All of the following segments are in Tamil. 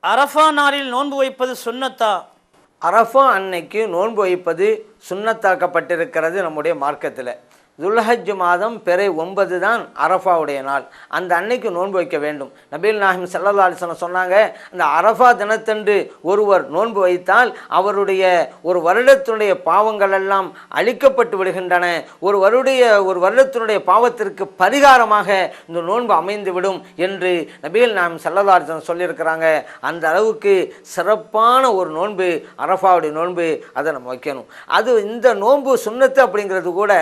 அரஃபா நாளில் நோன்பு வைப்பது சுன்னத்தா? அரஃபா அன்னைக்கு நோன்பு வைப்பது சுன்னத்தாக்கப்பட்டிருக்கிறது நம்முடைய மார்க்கத்தில். துல்ஹஜ் மாதம் பிறை 9 தான் அரஃபாவுடைய நாள். அந்த அன்னைக்கு நோன்பு வைக்க வேண்டும். நபிகள் நாயகம் ஸல்லல்லாஹு அலைஹி வஸல்லம் சொன்னாங்க, அந்த அரஃபா தினத்தன்று ஒருவர் நோன்பு வைத்தால் அவருடைய ஒரு வருடத்தினுடைய பாவங்கள் எல்லாம் அழிக்கப்பட்டு விடுகின்றன. ஒரு வருடத்தினுடைய பாவத்திற்கு பரிகாரமாக இந்த நோன்பு அமைந்துவிடும் என்று நபிகள் நாயகம் ஸல்லல்லாஹு அலைஹி வஸல்லம் சொல்லியிருக்கிறாங்க. அந்த அளவுக்கு சிறப்பான ஒரு நோன்பு அரஃபாவுடைய நோன்பு. அதை நம்ம வைக்கணும். அது இந்த நோன்பு சுன்னத்து அப்படிங்கிறது கூட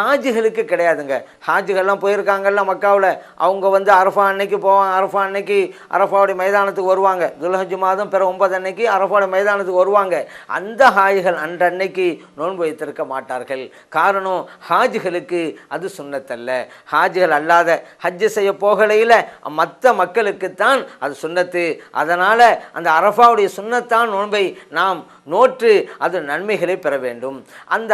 ஹாஜிகளுக்கு கிடையாதுங்க. ஹாஜிகள்லாம் போயிருக்காங்கல்ல மக்காவில், அவங்க அரஃபா அன்னைக்கு போவாங்க. அரஃபா அன்னைக்கு அரஃபாவுடைய மைதானத்துக்கு வருவாங்க. துல்ஹஜ் மாதம் பிற 9 அன்னைக்கு அரஃபாவுடைய மைதானத்துக்கு வருவாங்க. அந்த ஹாஜிகள் அன்றைக்கு நோன்பு வைத்திருக்க மாட்டார்கள். காரணம், ஹாஜிகளுக்கு அது சுன்னத்தல்ல. ஹாஜிகள் அல்லாத ஹஜ்ஜு செய்ய போகலையில் மற்ற மக்களுக்குத்தான் அது சுன்னத்து. அதனால் அந்த அரஃபாவுடைய சுன்னத்தான் நோன்பை நாம் நோற்று அது நன்மைகளை பெற வேண்டும். அந்த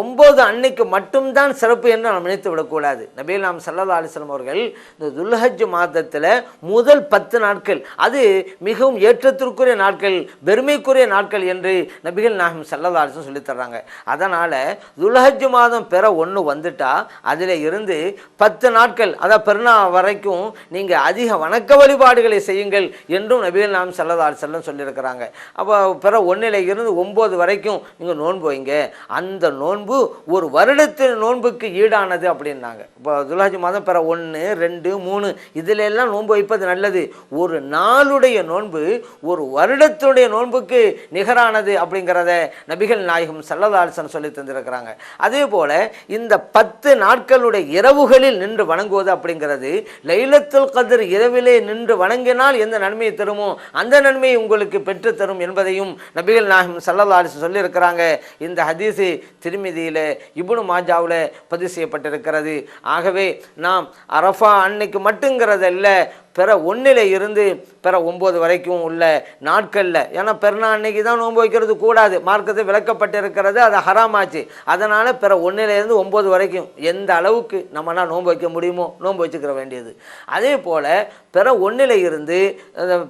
9 அன்னைக்கு மட்டும்தான் சிறப்பு என்று நாம் நினைத்து விடக்கூடாது. நபிகள் நாயகம் ஸல்லல்லாஹு அலைஹி வஸல்லம் அவர்கள் இந்த துல்ஹஜ் மாதத்தில் முதல் 10 நாட்கள் அது மிகவும் ஏற்றத்திற்குரிய நாட்கள், பெருமைக்குரிய நாட்கள் என்று நபிகள் நாயகம் ஸல்லல்லாஹு அலைஹி வஸல்லம் சொல்லி தர்றாங்க. அதனால் துல்ஹஜ் மாதம் பிற 1 வந்துட்டா அதில் இருந்து 10 நாட்கள், அதாவது பெருநாள் வரைக்கும் நீங்கள் அதிக வணக்க வழிபாடுகளை செய்யுங்கள் என்றும் நபிகள் நாயகம் ஸல்லல்லாஹு அலைஹி வஸல்லம் சொல்லியிருக்கிறாங்க. அப்போ பிற 1 இருந்து 9 வரைக்கும் நீங்கள் நோன்பு வைங்க. அந்த நோன்பு ஒரு வருடத்தின் நோன்புக்கு ஈடானது அப்படின்னாங்க. இப்போ துல்ஹஜ் மாதம் பிற 1, 2, 3 இதில் எல்லாம் நோன்பு வைப்பது நல்லது. ஒரு நாளுடைய நோன்பு ஒரு வருடத்துடைய நோன்புக்கு நிகரானது அப்படிங்கிறத நபிகள் நாயகம் ஸல்லல்லாஹு அலைஹி வஸல்லம் சொல்லி தந்திருக்கிறாங்க. அதே போல இந்த 10 நாட்களுடைய இரவுகளில் நின்று வணங்குவது அப்படிங்கிறது, லைலத்துல் கத்ர் இரவிலே நின்று வணங்கினால் எந்த நன்மையை தருமோ அந்த நன்மையை உங்களுக்கு பெற்று தரும் என்பதையும் நபிகள் நாயகம் ஸல்லல்லாஹு அலைஹி வஸல்லம் சொல்லி இருக்கிறாங்க. இந்த ஹதீஸ் திர்மிதியில், இப்னு மாஜாவில் பதிவு செய்யப்பட்டிருக்கிறது. ஆகவே நாம் அரஃபா அன்னைக்கு மட்டுங்கிறதல்ல, பிற 1 இருந்து பிற 9 வரைக்கும் உள்ள நாட்களில், ஏன்னா பெருநாள் அன்னைக்கு தான் நோன்பு வைக்கிறது கூடாது, மார்க்கத்தில் விளக்கப்பட்டிருக்கிறது, அது ஹராமாச்சு. அதனால் பிற 1 இருந்து 9 வரைக்கும் எந்த அளவுக்கு நம்மனா நோன்பு வைக்க முடியுமோ நோன்பு வச்சுக்கிற வேண்டியது. அதே போல் பிற 1 இருந்து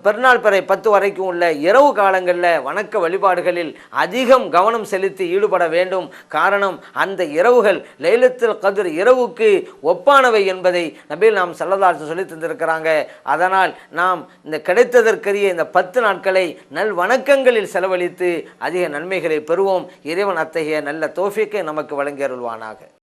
பெருநாள் பிறை 10 வரைக்கும் உள்ள இரவு காலங்களில் வணக்க வழிபாடுகளில் அதிகம் கவனம் செலுத்தி ஈடுபட வேண்டும். காரணம், அந்த இரவுகள் லைலத்துல் கத்ர் இரவுக்கு ஒப்பானவை என்பதை நபிகள் நாயகம் ஸல்லல்லாஹு அலைஹி வஸல்லம் சொல்லி தந்திருக்கிறாங்க. அதனால் நாம் இந்த கிடைத்ததற்கரிய இந்த 10 நாட்களை நல் வணக்கங்களில் செலவழித்து அதிக நன்மைகளை பெறுவோம். இறைவன் அத்தகைய நல்ல தௌஃபீக்கை நமக்கு வழங்கி அருள்வானாக.